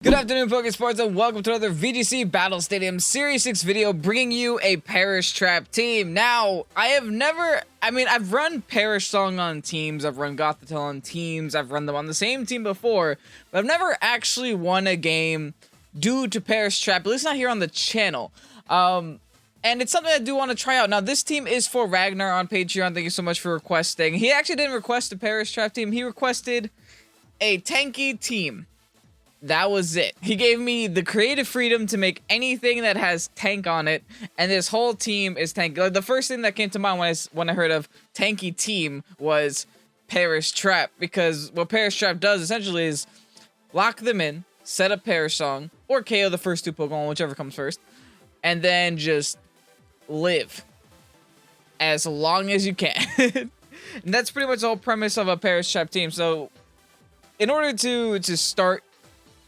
Good afternoon, Pokésports, and welcome to another VGC Battle Stadium Series 6 video, bringing you a Perish Trap team. Now, I've run Perish Song on teams, I've run Gothitelle on teams, I've run them on the same team before, but I've never actually won a game due to Perish Trap, at least not here on the channel. And it's something I do want to try out. Now, this team is for Ragnar on Patreon. Thank you so much for requesting. He actually didn't request a Perish Trap team, he requested a tanky team. That was it. He gave me the creative freedom to make anything that has tank on it, and this whole team is tank. Like, the first thing that came to mind when I heard of tanky team was Perish Trap, because what Perish Trap does essentially is lock them in, set up Perish Song, or KO the first two Pokemon, whichever comes first, and then just live as long as you can. And that's pretty much the whole premise of a Perish Trap team. So in order to start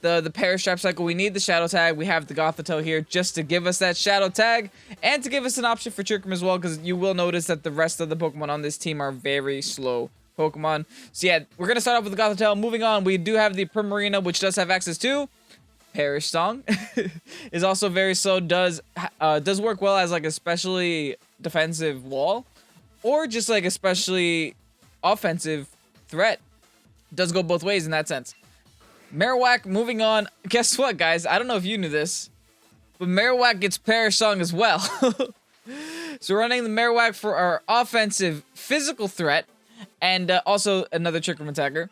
the Perish Trap cycle, we need the Shadow Tag. We have the Gothitelle here just to give us that Shadow Tag and to give us an option for Trick Room as well, because you will notice that the rest of the Pokemon on this team are very slow Pokemon. So yeah, we're going to start off with the Gothitelle. Moving on, we do have the Primarina, which does have access to Perish Song. Is also very slow, does work well as like a specially defensive wall, or just like a specially offensive threat. Does go both ways in that sense. Marowak, moving on. Guess what, guys? I don't know if you knew this, but Marowak gets Perish Song as well. So we're running the Marowak for our offensive physical threat, and also another Trick Room attacker.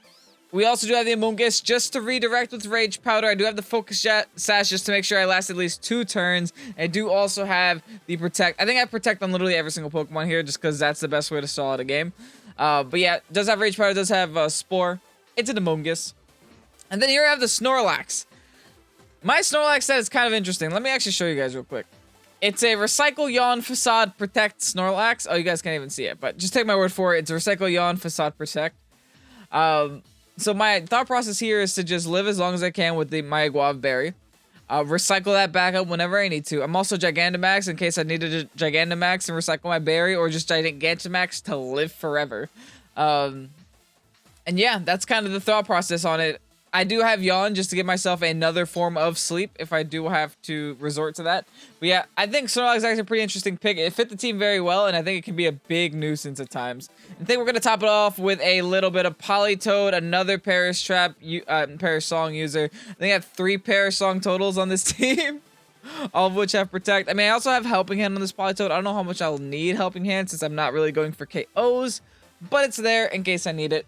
We also do have the Amoonguss just to redirect with Rage Powder. I do have the Focus Sash just to make sure I last at least 2 turns. I do also have the Protect. I think I Protect on literally every single Pokemon here, just because that's the best way to stall out a game. But yeah, does have Rage Powder, does have Spore. It's an Amoonguss. And then here I have the Snorlax. My Snorlax set is kind of interesting. Let me actually show you guys real quick. It's a Recycle, Yawn, Facade, Protect Snorlax. Oh, you guys can't even see it, but just take my word for it. It's a Recycle, Yawn, Facade, Protect. So my thought process here is to just live as long as I can with my Braviary. Recycle that back up whenever I need to. I'm also Gigantamax in case I needed a Gigantamax and recycle my berry, or just Gigantamax to live forever. And yeah, that's kind of the thought process on it. I do have Yawn just to give myself another form of sleep if I do have to resort to that. But yeah, I think Snorlax is actually a pretty interesting pick. It fit the team very well, and I think it can be a big nuisance at times. I think we're going to top it off with a little bit of Politoed, another Perish Trap, Perish Song user. I think I have 3 Perish Song totals on this team, all of which have Protect. I mean, I also have Helping Hand on this Politoed. I don't know how much I'll need Helping Hand since I'm not really going for KOs, but it's there in case I need it.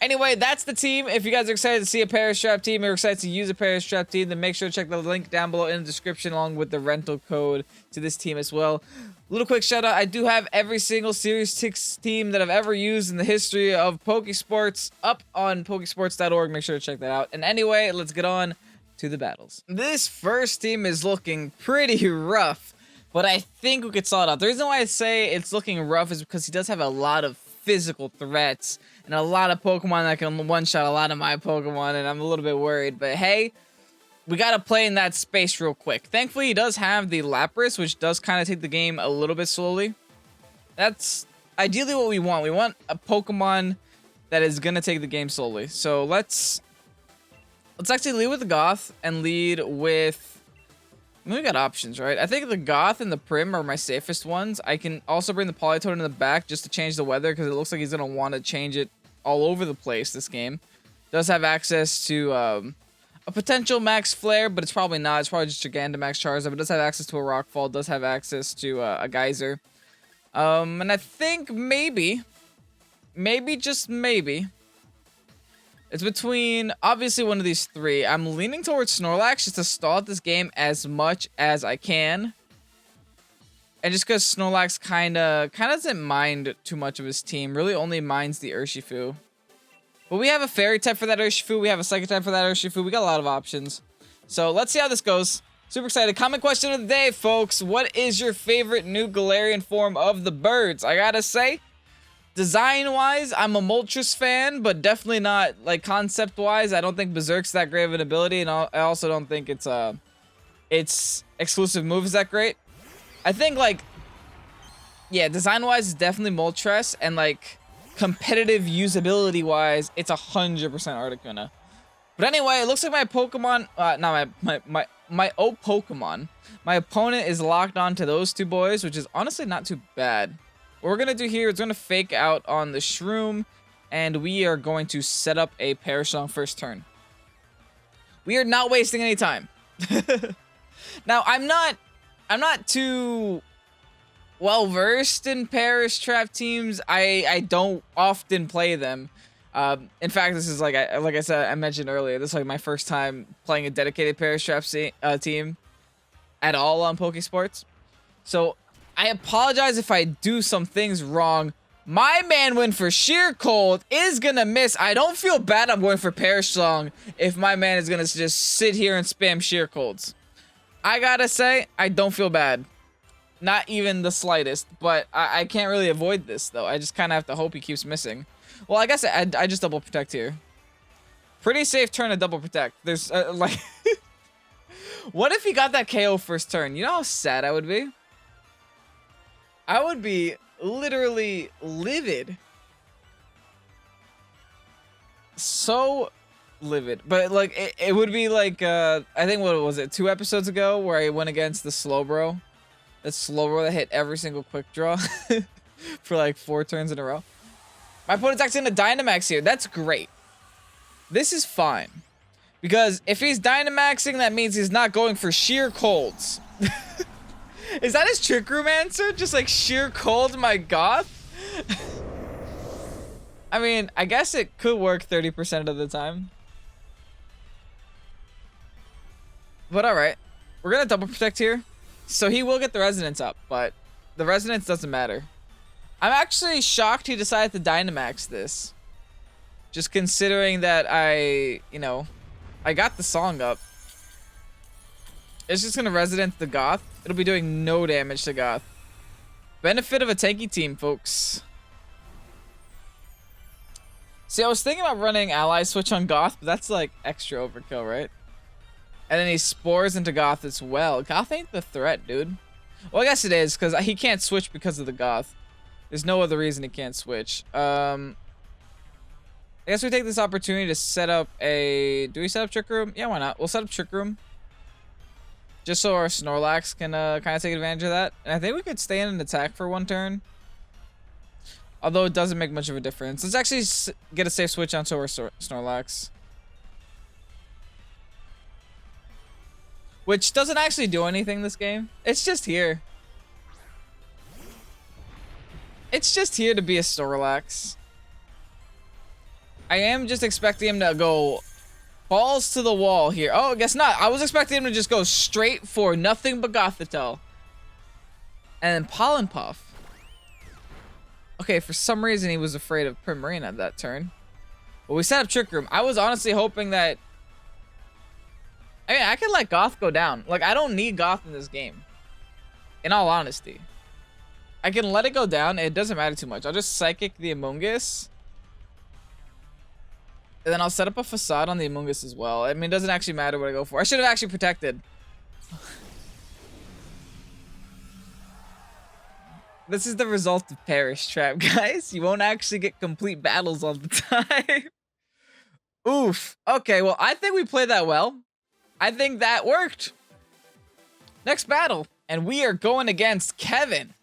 Anyway, that's the team. If you guys are excited to see a Perish Trap team or excited to use a Perish Trap team, then make sure to check the link down below in the description along with the rental code to this team as well. Little quick shout out, I do have every single Series 6 team that I've ever used in the history of Pokésports up on Pokésports.org. Make sure to check that out. And anyway, let's get on to the battles. This first team is looking pretty rough, but I think we could sort it out. The reason why I say it's looking rough is because he does have a lot of physical threats and a lot of Pokemon that can one-shot a lot of my Pokemon, and I'm a little bit worried. But hey, we gotta play in that space real quick. Thankfully, he does have the Lapras, which does kind of take the game a little bit slowly. That's ideally what we want. We want a Pokemon that is gonna take the game slowly. So let's actually lead with the Goth and lead with... I mean, we got options, right? I think the Goth and the Prim are my safest ones. I can also bring the Politoed in the back just to change the weather, because it looks like he's going to want to change it all over the place this game. Does have access to a potential Max Flare, but it's probably not. It's probably just Gigantamax Charizard, but it does have access to a Rockfall. Does have access to a Geyser. And I think maybe, just maybe, it's between, obviously, one of these 3. I'm leaning towards Snorlax just to stall out this game as much as I can. And just because Snorlax kind of doesn't mind too much of his team. Really only minds the Urshifu. But we have a Fairy type for that Urshifu. We have a Psychic type for that Urshifu. We got a lot of options. So let's see how this goes. Super excited. Comment question of the day, folks. What is your favorite new Galarian form of the birds? I gotta say, design-wise, I'm a Moltres fan, but definitely not, like, concept-wise. I don't think Berserk's that great of an ability, and I also don't think its exclusive move is that great. I think, like, yeah, design-wise, it's definitely Moltres, and, like, competitive usability-wise, it's 100% Articuno. But But anyway, it looks like my Pokemon, not my Pokemon. My opponent is locked onto those two boys, which is honestly not too bad. What we're gonna do here is gonna fake out on the Shroom, and we are going to set up a Perish Song first turn. We are not wasting any time. Now, I'm not too well versed in Perish Trap teams. I don't often play them. In fact, this is like I said, I mentioned earlier, this is like my first time playing a dedicated Perish Trap team at all on Pokésports. So I apologize if I do some things wrong. My man went for Sheer Cold, is gonna miss. I don't feel bad I'm going for Perish Song if my man is gonna just sit here and spam Sheer Colds. I gotta say, I don't feel bad. Not even the slightest, but I can't really avoid this though. I just kind of have to hope he keeps missing. Well, I guess I just double protect here. Pretty safe turn to double protect. There's like, what if he got that KO first turn? You know how sad I would be? I would be literally livid. So livid. But like, it would be like, I think, what was it, 2 episodes ago where I went against the Slowbro. That Slowbro that hit every single quick draw for like 4 turns in a row. My opponent's actually in a Dynamax here. That's great. This is fine. Because if he's Dynamaxing, that means he's not going for Sheer Colds. Is that his Trick Room answer? Just like Sheer Cold my Goth? I mean, I guess it could work 30% of the time. But alright. We're gonna double protect here. So he will get the Resonance up, but the Resonance doesn't matter. I'm actually shocked he decided to Dynamax this. Just considering that I got the song up. It's just gonna Resonance the Goth. It'll be doing no damage to Goth. Benefit of a tanky team, folks. See, I was thinking about running Ally Switch on Goth, but that's like extra overkill, right? And then he Spores into Goth as well. Goth ain't the threat, dude. Well, I guess it is, because he can't switch because of the Goth. There's no other reason he can't switch. I guess we take this opportunity to set up a... Do we set up Trick Room? Yeah, why not? We'll set up Trick Room. Just so our Snorlax can kind of take advantage of that. And I think we could stay in an attack for 1 turn. Although it doesn't make much of a difference. Let's actually get a safe switch onto our Snorlax. Which doesn't actually do anything this game. It's just here. It's just here to be a Snorlax. I am just expecting him to go balls to the wall here. Oh, I guess not. I was expecting him to just go straight for nothing but Gothitelle. And then Pollen Puff. Okay, for some reason he was afraid of Primarina at that turn. But we set up Trick Room. I was honestly hoping that... I mean, I could let Goth go down. Like, I don't need Goth in this game. In all honesty. I can let it go down. It doesn't matter too much. I'll just Psychic the Amoonguss. And then I'll set up a Facade on the Amoonguss as well. I mean, it doesn't actually matter what I go for. I should have actually protected. This is the result of Perish Trap, guys. You won't actually get complete battles all the time. Oof. Okay, well, I think we played that well. I think that worked. Next battle. And we are going against Kevin.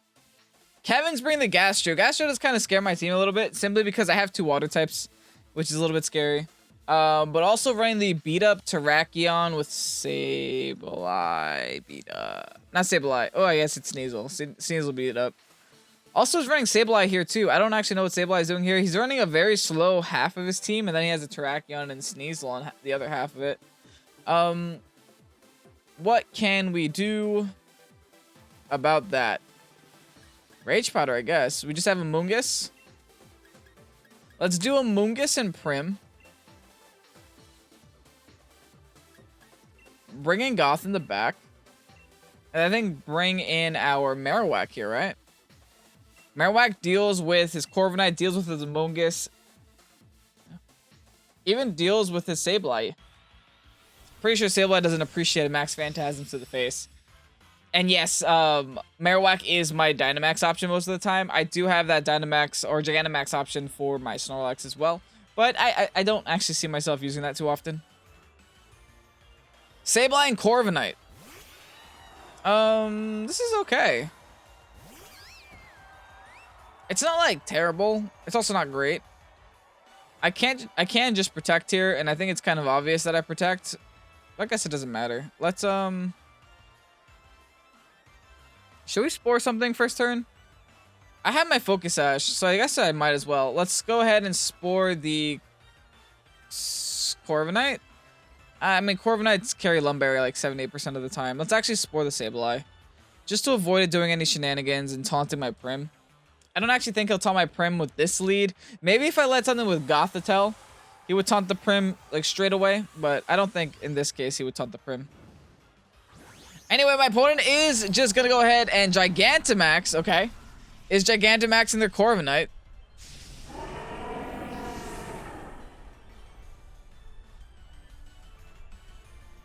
Kevin's bringing the Gastro. Gastro does kind of scare my team a little bit, simply because I have 2 water types, which is a little bit scary. But also running the beat up Terrakion with Sableye beat up. Not Sableye. Oh, I guess it's Sneasel. Sneasel beat it up. Also, he's running Sableye here too. I don't actually know what Sableye is doing here. He's running a very slow half of his team, and then he has a Terrakion and Sneasel on the other half of it. What can we do about that? Rage Powder, I guess. We just have a Amoonguss. Let's do a Amoonguss and Prim. Bring in Goth in the back. And I think bring in our Marowak here, right? Marowak deals with his Corviknight, deals with his Amoonguss. Even deals with his Sableye. Pretty sure Silvally doesn't appreciate a Max Phantasm to the face. And yes, Marowak is my Dynamax option most of the time. I do have that Dynamax or Gigantamax option for my Snorlax as well. But I don't actually see myself using that too often. Sableye and Corviknight. This is okay. It's not like terrible. It's also not great. I can just protect here, and I think it's kind of obvious that I protect. But I guess it doesn't matter. Let's should we spore something first turn? I have my Focus Sash, so I guess I might as well. Let's go ahead and spore the Corviknight. I mean, Corviknights carry Lumberry like 78% of the time. Let's actually spore the Sableye, just to avoid it doing any shenanigans and taunting my Prim. I don't actually think he'll taunt my Prim with this lead. Maybe if I let something with Gothitelle, he would taunt the Prim like straight away, but I don't think in this case he would taunt the Prim. Anyway, my opponent is just gonna go ahead and Gigantamax, okay? Is Gigantamax in their Corviknight.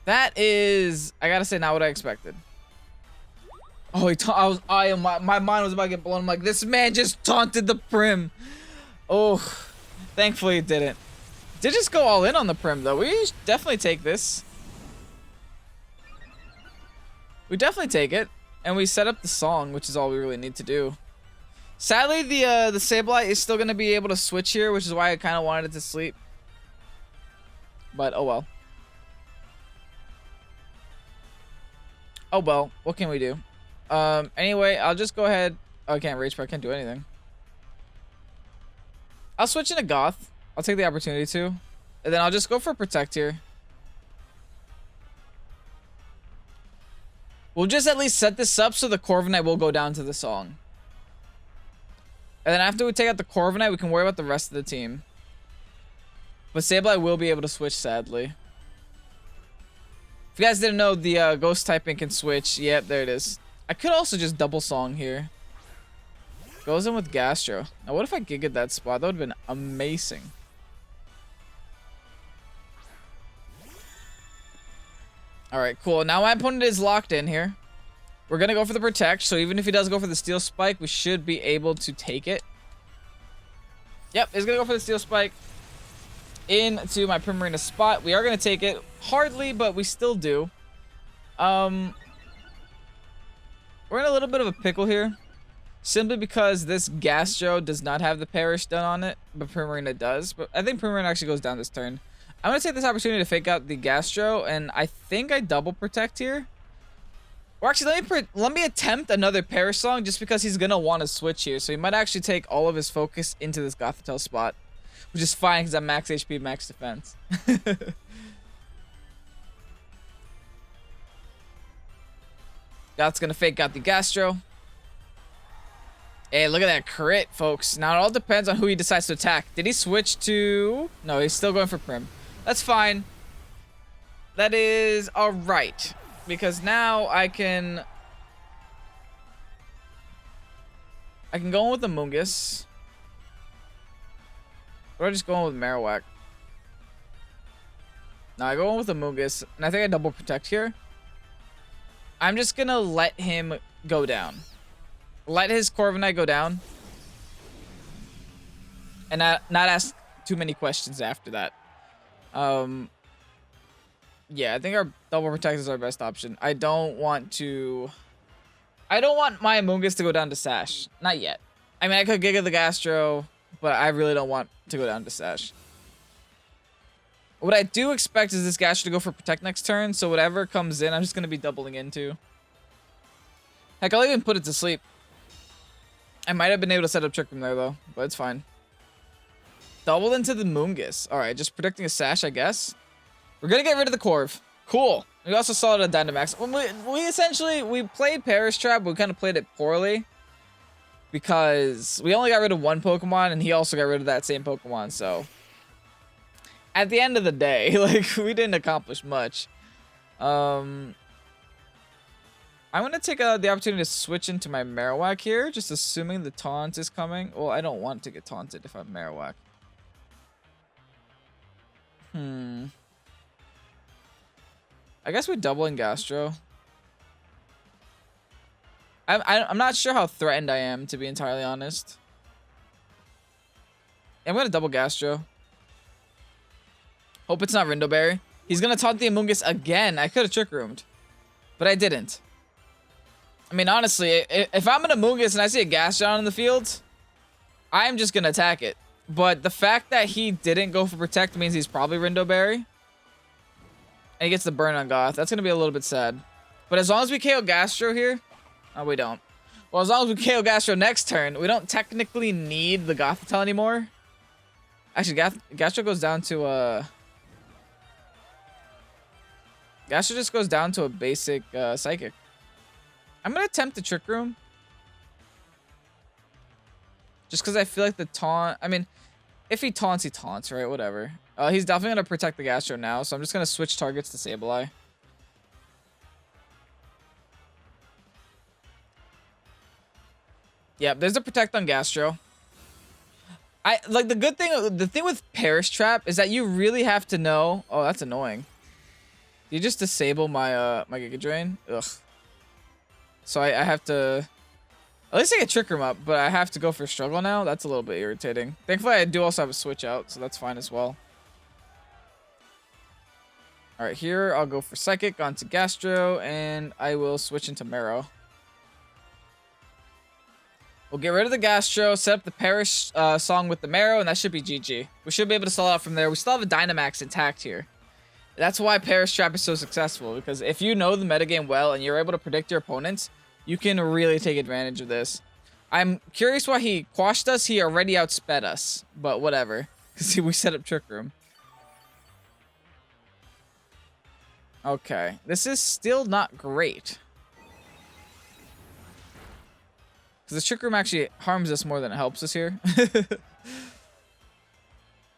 That is, I gotta say, not what I expected. Oh, my mind was about to get blown. I'm like, this man just taunted the Prim. Oh, thankfully it didn't. Did just go all in on the Prim though. We definitely take this. We definitely take it, and we set up the song, which is all we really need to do. Sadly, the Sableye is still gonna be able to switch here, which is why I kind of wanted it to sleep. But oh well. Oh well. What can we do? Anyway, I'll just go ahead. Oh, I can't reach, but I can't do anything. I'll switch into Goth. I'll take the opportunity to, and then I'll just go for Protect here. We'll just at least set this up so the Corviknight will go down to the song. And then after we take out the Corviknight, we can worry about the rest of the team. But Sableye will be able to switch, sadly. If you guys didn't know, the Ghost typing can switch. Yep, there it is. I could also just double song here. Goes in with Gastro. Now, what if I gigged that spot? That would have been amazing. Alright, cool. Now my opponent is locked in here. We're going to go for the Protect, so even if he does go for the Steel Spike, we should be able to take it. Yep, he's going to go for the Steel Spike into my Primarina spot. We are going to take it. Hardly, but we still do. We're in a little bit of a pickle here. Simply because this Gastro does not have the Perish done on it, but Primarina does. But I think Primarina actually goes down this turn. I'm going to take this opportunity to fake out the Gastro, and I think I double Protect here. Or actually, let me attempt another Perish Song just because he's going to want to switch here. So he might actually take all of his focus into this Gothitelle spot, which is fine because I'm max HP, max defense. Goth's going to fake out the Gastro. Hey, look at that crit, folks. Now, it all depends on who he decides to attack. Did he switch to... No, he's still going for Prim. That's fine. That is alright. Because now I can go in with the Mungus. Or I just go in with Marowak. Now I go in with the Mungus. And I think I double Protect here. I'm just going to let him go down. Let his Corviknight go down. And not ask too many questions after that. Yeah, I think our double Protect is our best option. I don't want my Amoonguss to go down to Sash. Not yet. I mean, I could Giga the Gastro, but I really don't want to go down to Sash. What I do expect is this Gastro to go for Protect next turn, so whatever comes in, I'm just going to be doubling into. Heck, I'll even put it to sleep. I might have been able to set up Trick Room there, though, but it's fine. Doubled into the Moongus. Alright, just predicting a Sash, I guess. We're going to get rid of the Corv. Cool. We also saw it at Dynamax. We played Perish Trap, but we kind of played it poorly. Because we only got rid of one Pokemon, and he also got rid of that same Pokemon, so... At the end of the day, like, we didn't accomplish much. I'm going to take the opportunity to switch into my Marowak here, just assuming the taunt is coming. Well, I don't want to get taunted if I'm Marowak. I guess we're doubling Gastro. I'm not sure how threatened I am, to be entirely honest. I'm going to double Gastro. Hope it's not Rindoberry. He's gonna taunt the Amoonguss again. I could have Trick Roomed, but I didn't. I mean, honestly, if I'm an Amoonguss and I see a Gastrodon in the field, I'm just gonna attack it. But the fact that he didn't go for Protect means he's probably Rindoberry. And he gets the burn on Goth. That's gonna be a little bit sad. But as long as we KO Gastro here... Oh, we don't. Well, as long as we KO Gastro next turn, we don't technically need the Gothitelle anymore. Actually, Gastro goes down to Gastro just goes down to a basic Psychic. I'm gonna attempt the Trick Room. Just because I feel like the taunt... I mean, if he taunts, he taunts, right? Whatever. He's definitely gonna protect the Gastro now, so I'm just gonna switch targets to Sableye. Yep, there's a Protect on Gastro. I like the thing with Perish Trap is that you really have to know... Oh, that's annoying. You just disable my my Giga Drain. Ugh. So I have to... At least I get Trick Room up, but I have to go for Struggle now. That's a little bit irritating. Thankfully, I do also have a switch out, so that's fine as well. Alright, here I'll go for Psychic onto Gastro, and I will switch into Marrow. We'll get rid of the Gastro, set up the Perish song with the Marrow, and that should be GG. We should be able to sell out from there. We still have a Dynamax intact here. That's why Perish Trap is so successful, because if you know the metagame well and you're able to predict your opponents, you can really take advantage of this. I'm curious why he quashed us. He already outsped us, but whatever, because we set up Trick Room. Okay, this is still not great. Because the Trick Room actually harms us more than it helps us here.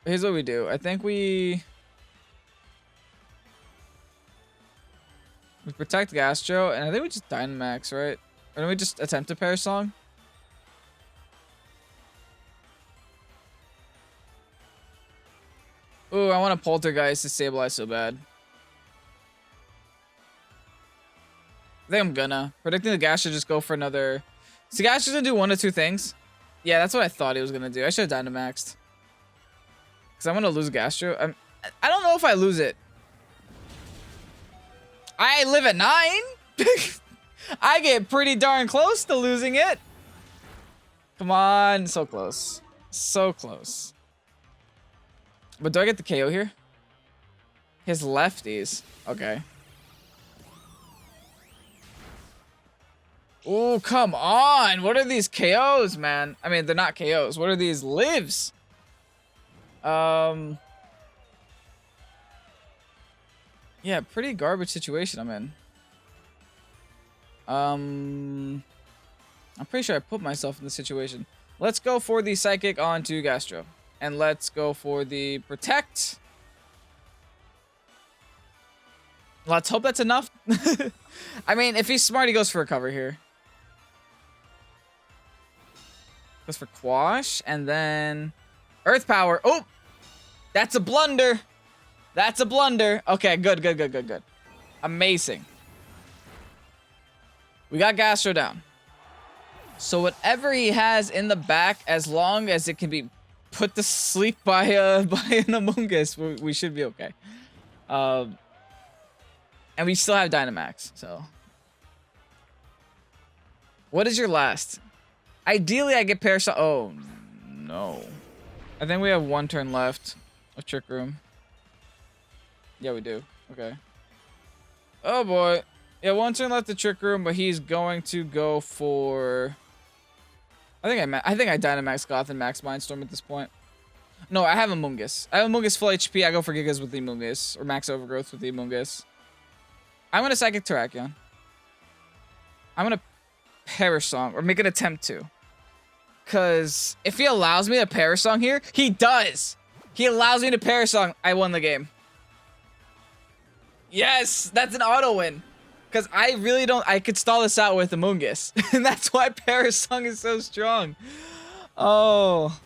Here's what we do. I think we protect Gastro, and I think we just Dynamax, right? Or do we just attempt a Perish Song? Ooh, I want to Poltergeist to Sableye so bad. I think I'm gonna. Predicting the Gastro, just go for another... So Gastro's gonna do one of two things. Yeah, that's what I thought he was gonna do. I should have Dynamaxed. Because I'm gonna lose Gastro. I don't know if I lose it. I live at 9? I get pretty darn close to losing it. Come on. So close. So close. But do I get the KO here? His lefties. Okay. Oh, come on. What are these KOs, man? I mean, they're not KOs. What are these lives? Yeah, pretty garbage situation I'm in. I'm pretty sure I put myself in this situation. Let's go for the Psychic onto Gastro. And let's go for the Protect. Let's hope that's enough. I mean, if he's smart, he goes for a cover here. Goes for Quash, and then Earth Power. Oh! That's a blunder. That's a blunder. Okay, good, good, good, good, good. Amazing. We got Gastro down. So whatever he has in the back, as long as it can be put to sleep by an Amoonguss, we should be okay. And we still have Dynamax, so. What is your last? Ideally, I get Perish. Oh, no. I think we have one turn left of Trick Room. Yeah, we do. Okay. Oh, boy. Yeah, one turn left of Trick Room, but he's going to go for... I think I Dynamax Goth and Max Mindstorm at this point. No, I have Amoonguss. I have Amoonguss full HP. I go for Gigas with the Amoonguss, or Max Overgrowth with the Amoonguss. I'm going to Psychic Terrakion. I'm going to Perish Song, or make an attempt to. Because if he allows me to Perish Song here, he does. He allows me to Perish Song. I won the game. Yes, that's an auto win. Because I really don't... I could stall this out with Amoonguss. And that's why Perish Song is so strong. Oh.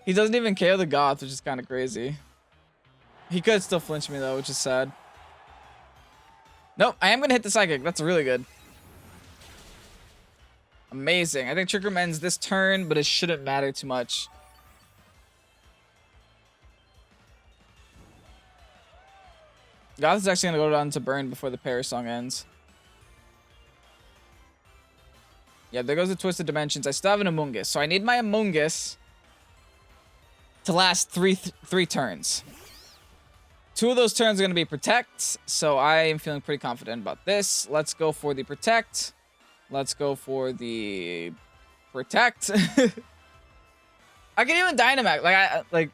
He doesn't even KO the Goth, which is kind of crazy. He could still flinch me, though, which is sad. Nope, I am going to hit the Psychic. That's really good. Amazing. I think Trick Room ends this turn, but it shouldn't matter too much. Goth is actually going to go down to burn before the Perish song ends. Yeah, there goes the Twisted Dimensions. I still have an Amoonguss, so I need my Amoonguss to last three turns. 2 of those turns are going to be Protect, so I am feeling pretty confident about this. Let's go for the Protect. Let's go for the Protect. I can even Dynamax. Wait,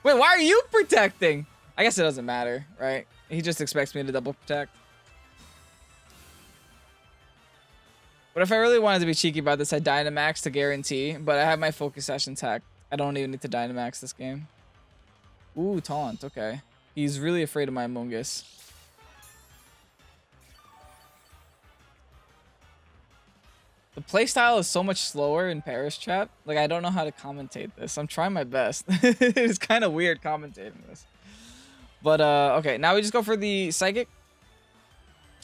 why are you protecting? I guess it doesn't matter, right? He just expects me to double protect. But if I really wanted to be cheeky about this, I'd Dynamax to guarantee. But I have my Focus Sash intact. I don't even need to Dynamax this game. Ooh, Taunt. Okay. He's really afraid of my Amoonguss. The playstyle is so much slower in Perish Trap. Like, I don't know how to commentate this. I'm trying my best. It's kind of weird commentating this. But, okay. Now we just go for the Psychic.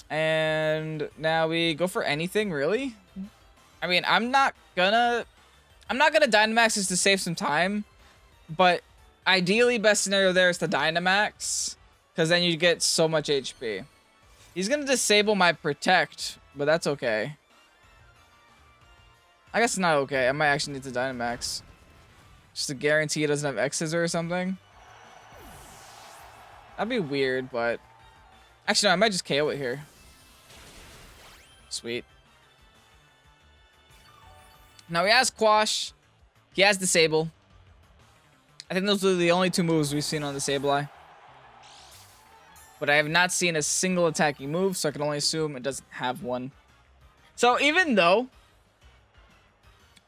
And now we go for anything, really. I mean, I'm not gonna Dynamax just to save some time. But ideally, best scenario there is to Dynamax. Because then you get so much HP. He's gonna disable my Protect. But that's okay. I guess it's not okay. I might actually need to Dynamax. Just to guarantee it doesn't have X's or something. That'd be weird, but... Actually, no, I might just KO it here. Sweet. Now he has Quash. He has Disable. I think those are the only 2 moves we've seen on the Sableye. But I have not seen a single attacking move, so I can only assume it doesn't have one. So even though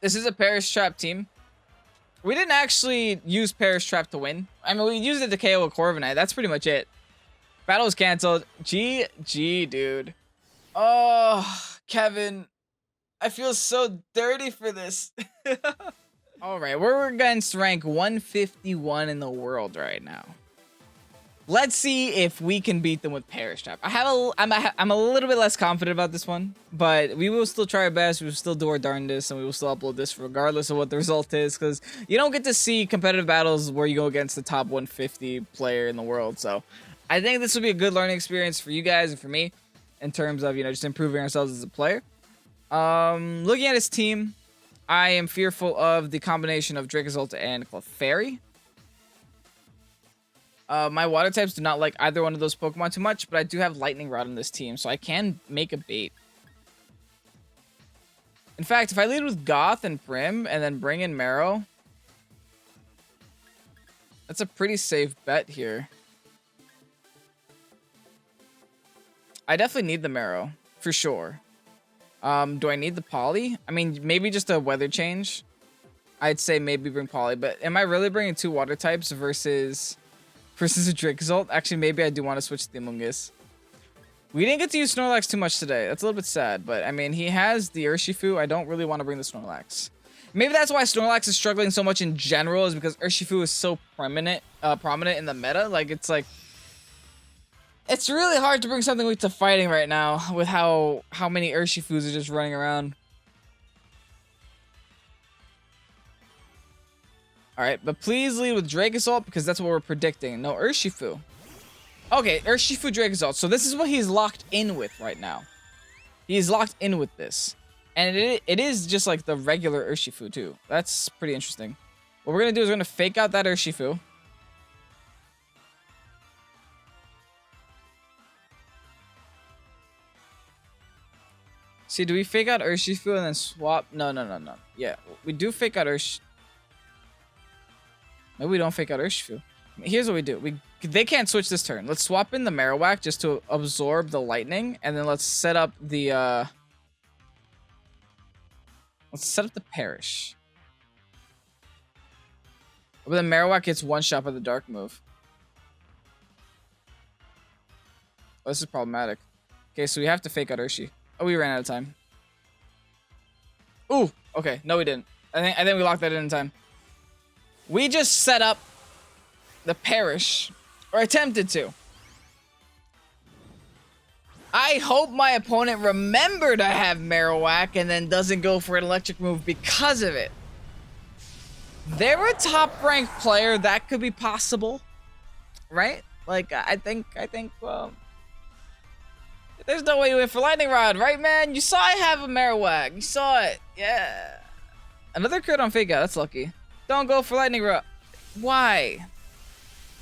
this is a Perish Trap team, we didn't actually use Perish Trap to win. I mean, we used it to KO a Corviknight. That's pretty much it. Battle was canceled. GG, dude. Oh, Kevin. I feel so dirty for this. All right, we're against rank 151 in the world right now. Let's see if we can beat them with Perish Trap. I'm a little bit less confident about this one, but we will still try our best. We will still do our darndest, and we will still upload this regardless of what the result is, because you don't get to see competitive battles where you go against the top 150 player in the world. So I think this will be a good learning experience for you guys and for me in terms of, just improving ourselves as a player. Looking at his team, I am fearful of the combination of Dracozolt and Clefairy. My water types do not like either one of those Pokemon too much, but I do have Lightning Rod in this team, so I can make a bait. In fact, if I lead with Goth and Prim and then bring in Marrow, that's a pretty safe bet here. I definitely need the Marrow, for sure. Do I need the Poly? I mean, maybe just a weather change. I'd say maybe bring Poly, but am I really bringing 2 water types versus a Dracozolt? Actually, maybe I do want to switch to the Amoonguss. We didn't get to use Snorlax too much today. That's a little bit sad, but I mean, he has the Urshifu. I don't really want to bring the Snorlax. Maybe that's why Snorlax is struggling so much in general, is because Urshifu is so prominent in the meta. Like, it's really hard to bring something weak to fighting right now with how many Urshifus are just running around. Alright, but please lead with Dracozolt because that's what we're predicting. No Urshifu. Okay, Urshifu Dracozolt. So this is what he's locked in with right now. He's locked in with this. And it is just like the regular Urshifu too. That's pretty interesting. What we're going to do is we're going to fake out that Urshifu. See, do we fake out Urshifu and then swap? No. Yeah, we do fake out Urshifu. Maybe we don't fake out Urshifu. Here's what we do. They can't switch this turn. Let's swap in the Marowak just to absorb the lightning, and then let's set up the Perish. But the Marowak gets one shot by the dark move. Oh, this is problematic. Okay, so we have to fake out Urshi. Oh, we ran out of time. Ooh, okay. No, we didn't. I think we locked that in time. We just set up the Perish, or attempted to. I hope my opponent remembered I have Marowak and then doesn't go for an electric move because of it. They're a top-ranked player. That could be possible, right? Like, I think, there's no way you went for Lightning Rod, right, man? You saw I have a Marowak. You saw it. Yeah. Another crit on Fake Out. That's lucky. Don't go for Lightning Rod. Why?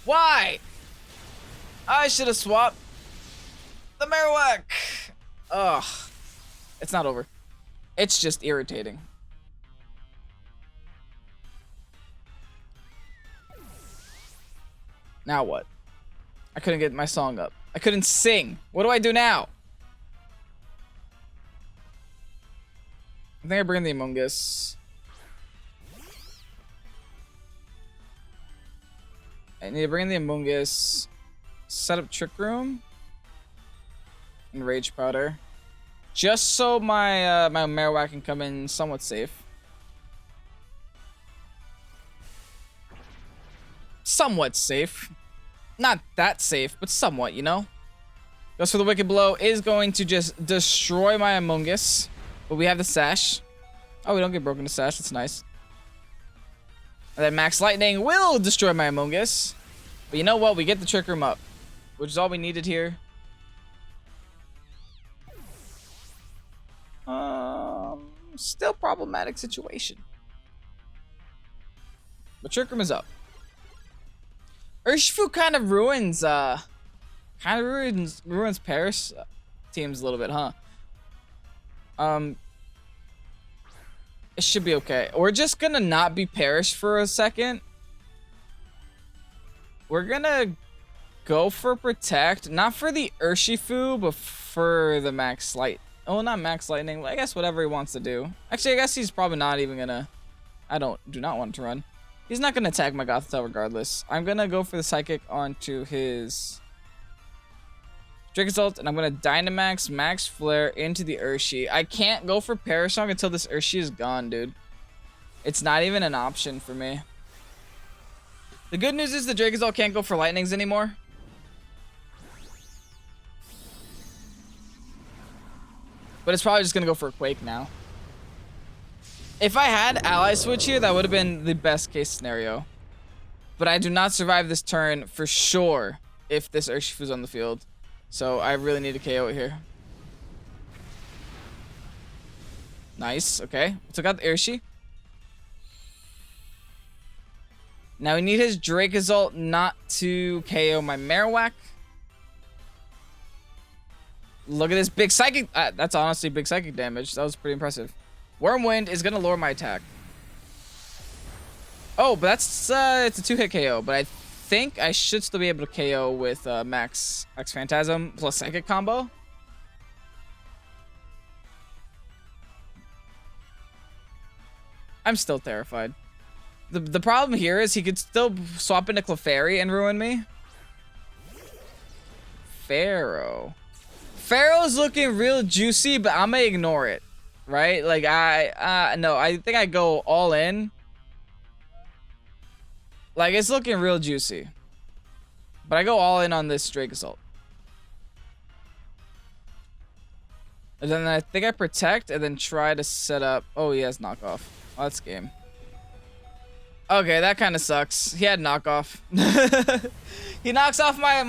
Why? I should have swapped the Marowak. Ugh. It's not over. It's just irritating. Now what? I couldn't get my song up. I couldn't sing. What do I do now? I think I bring the Among Us. I need to bring the Among Us. Set up Trick Room. And Rage Powder. Just so my my Marowak can come in somewhat safe. Somewhat safe. Not that safe, but somewhat, you know? Goes for the Wicked Blow. Is going to just destroy my Among Us. But we have the Sash. Oh, we don't get broken to Sash. That's nice. And then Max Lightning will destroy my Among Us. But you know what? We get the Trick Room up. Which is all we needed here. Still problematic situation. But Trick Room is up. Urshifu kind of ruins Paris teams a little bit, huh? It should be okay. We're just gonna not be Perish for a second. We're gonna go for Protect, not for the Urshifu, but for the Max Light. Oh, not Max Lightning. I guess whatever he wants to do. Actually, I guess he's probably not even gonna. Do not want to run. He's not gonna attack my Gothitelle regardless. I'm gonna go for the Psychic onto his Dracozolt, and I'm gonna Dynamax Max Flare into the Urshi. I can't go for Parasong until this Urshi is gone, dude. It's not even an option for me. The good news is the Dracozolt can't go for Lightnings anymore. But it's probably just gonna go for a Quake now. If I had Ally Switch here, that would have been the best case scenario. But I do not survive this turn for sure if this Urshifu's on the field. So I really need to KO it here. Nice, okay. Took out the Urshi. Now we need his Dracozolt not to KO my Marowak. Look at this big Psychic. That's honestly big Psychic damage. That was pretty impressive. Wormwind is going to lower my attack. Oh, but that's it's a 2-hit KO. But I think I should still be able to KO with Max Phantasm plus Psychic combo. I'm still terrified. The problem here is he could still swap into Clefairy and ruin me. Pharaoh's looking real juicy, but I'm gonna ignore it, right? Like no, I think I go all in. Like it's looking real juicy, but I go all in on this Dracozolt. And then I think I Protect and then try to set up. Oh, he has Knockoff. Oh, that's game. Okay, that kind of sucks. He had Knockoff. He knocks off my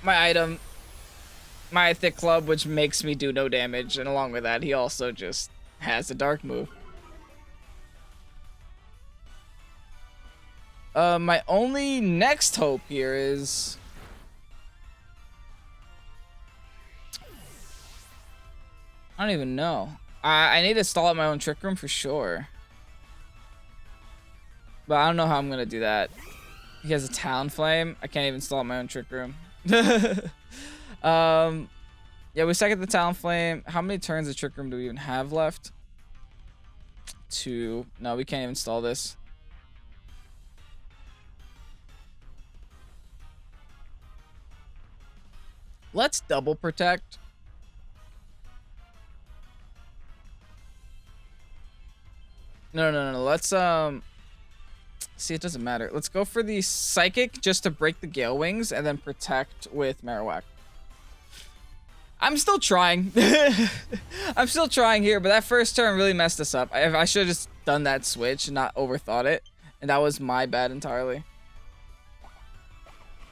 item. My Thick Club, which makes me do no damage, and along with that, he also just has a dark move. My only next hope here is... I don't even know. I need to stall out my own Trick Room for sure. But I don't know how I'm gonna do that. He has a Talonflame. I can't even stall out my own Trick Room. Yeah, we second the Talonflame. How many turns of Trick Room do we even have left? 2. No, we can't even stall this. Let's double Protect. No. Let's see, it doesn't matter. Let's go for the Psychic just to break the Gale Wings and then Protect with Marowak. I'm still trying. I'm still trying here, but that first turn really messed us up. I should have just done that switch and not overthought it. And that was my bad entirely.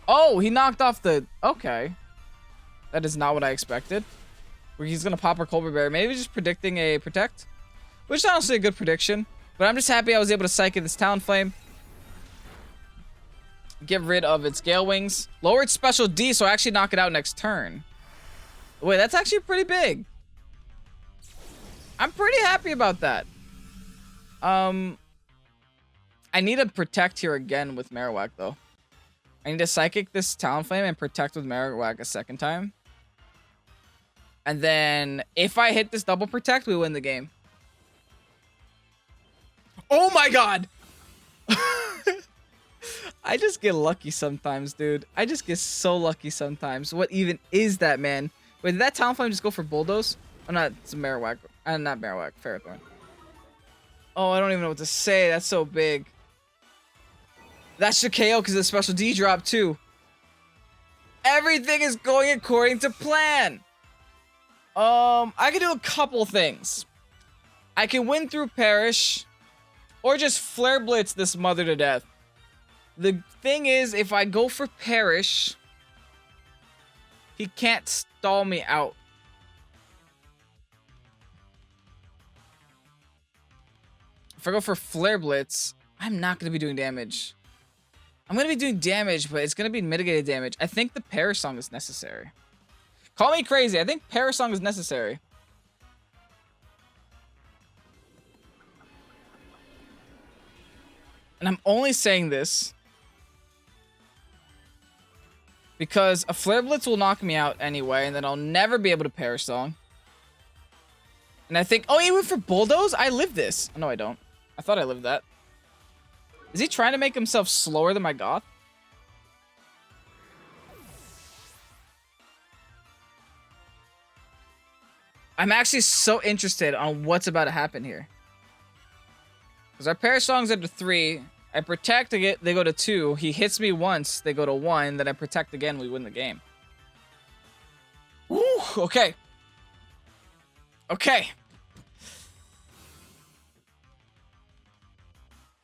Oh, he knocked off the... Okay. That is not what I expected. Where he's going to pop our Colbur Berry. Maybe just predicting a Protect. Which is honestly a good prediction. But I'm just happy I was able to Psychic this Talonflame. Get rid of its Gale Wings. Lower its Special D, so I actually knock it out next turn. Wait, that's actually pretty big. I'm pretty happy about that. I need to Protect here again with Marowak, though. I need to Psychic this Talonflame and Protect with Marowak a second time. And then, if I hit this double Protect, we win the game. Oh my god! I just get lucky sometimes, dude. I just get so lucky sometimes. What even is that, man? Wait, did that Talonflame just go for Bulldoze? Oh, not, it's a Marowak. Not Marowak, Ferrothorn. Oh, I don't even know what to say. That's so big. That should KO because of the Special D drop, too. Everything is going according to plan. I can do a couple things. I can win through Perish, or just Flare Blitz this mother to death. The thing is, if I go for Perish, he can't stall me out. If I go for Flare Blitz, I'm not going to be doing damage. I'm going to be doing damage, but it's going to be mitigated damage. I think the Perish Song is necessary. Call me crazy. I think Perish Song is necessary. And I'm only saying this because a Flare Blitz will knock me out anyway, and then I'll never be able to Perish Song. And I think... Oh, he went for Bulldoze? I live this. Oh, no, I don't. I thought I lived that. Is he trying to make himself slower than my Goth? I'm actually so interested on what's about to happen here. Because our Perish Song's at 3. I Protect, they go to 2. He hits me once, they go to 1. Then I Protect again, we win the game. Ooh, okay. Okay.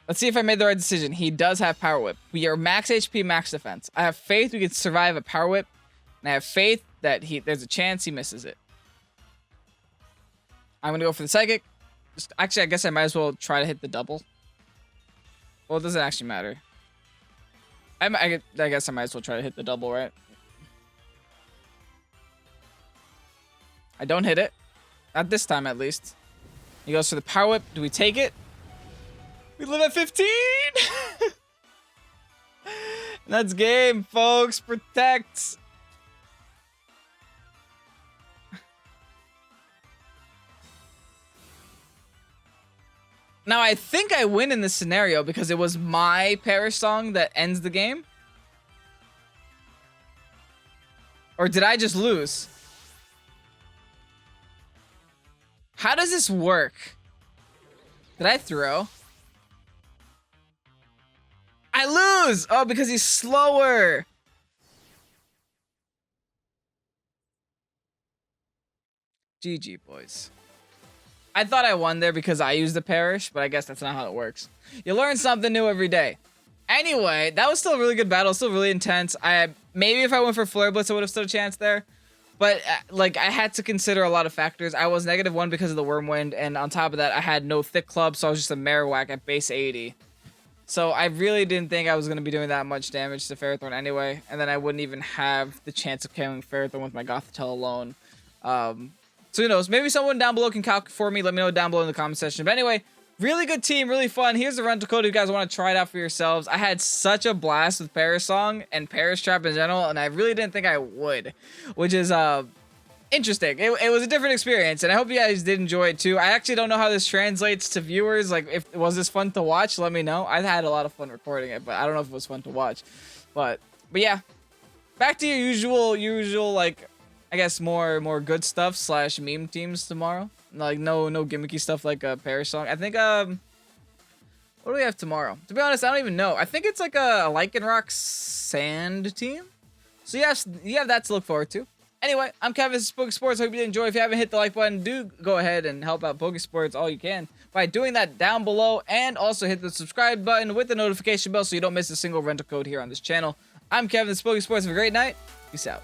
Let's see if I made the right decision. He does have Power Whip. We are max HP, max defense. I have faith we can survive a Power Whip. And I have faith that there's a chance he misses it. I'm going to go for the Psychic. Actually, I guess I might as well try to hit the double. Well, it doesn't actually matter. I guess I might as well try to hit the double, right? I don't hit it. Not this time, at least. He goes for the Power Whip. Do we take it? We live at 15! That's game, folks. Protect. Now, I think I win in this scenario because it was my Perish Song that ends the game. Or did I just lose? How does this work? Did I throw? I lose! Oh, because he's slower. GG, boys. I thought I won there because I used the Perish, but I guess that's not how it works. You learn something new every day. Anyway, that was still a really good battle, still really intense. Maybe if I went for Flare Blitz, I would have stood a chance there. But, like, I had to consider a lot of factors. I was -1 because of the Wormwind, and on top of that, I had no Thick Club, so I was just a Marowak at base 80. So I really didn't think I was going to be doing that much damage to Ferrothorn anyway, and then I wouldn't even have the chance of killing Ferrothorn with my Gothitelle alone. So who knows? Maybe someone down below can calc for me. Let me know down below in the comment section. But anyway, really good team, really fun. Here's the rental code if you guys want to try it out for yourselves. I had such a blast with Perish Song and Perish Trap in general, and I really didn't think I would, which is interesting. It was a different experience, and I hope you guys did enjoy it too. I actually don't know how this translates to viewers. Like, was this fun to watch? Let me know. I had a lot of fun recording it, but I don't know if it was fun to watch. But yeah, back to your usual like, I guess more good stuff / meme teams tomorrow. Like no gimmicky stuff like a Perish Song. I think what do we have tomorrow? To be honest, I don't even know. I think it's like a Lycanroc Sand team. So you have that to look forward to. Anyway, I'm Kevin. This is Pokésports. Hope you did enjoy. If you haven't hit the like button, do go ahead and help out Pokésports all you can by doing that down below, and also hit the subscribe button with the notification bell so you don't miss a single rental code here on this channel. I'm Kevin, this is Pokésports. Have a great night. Peace out.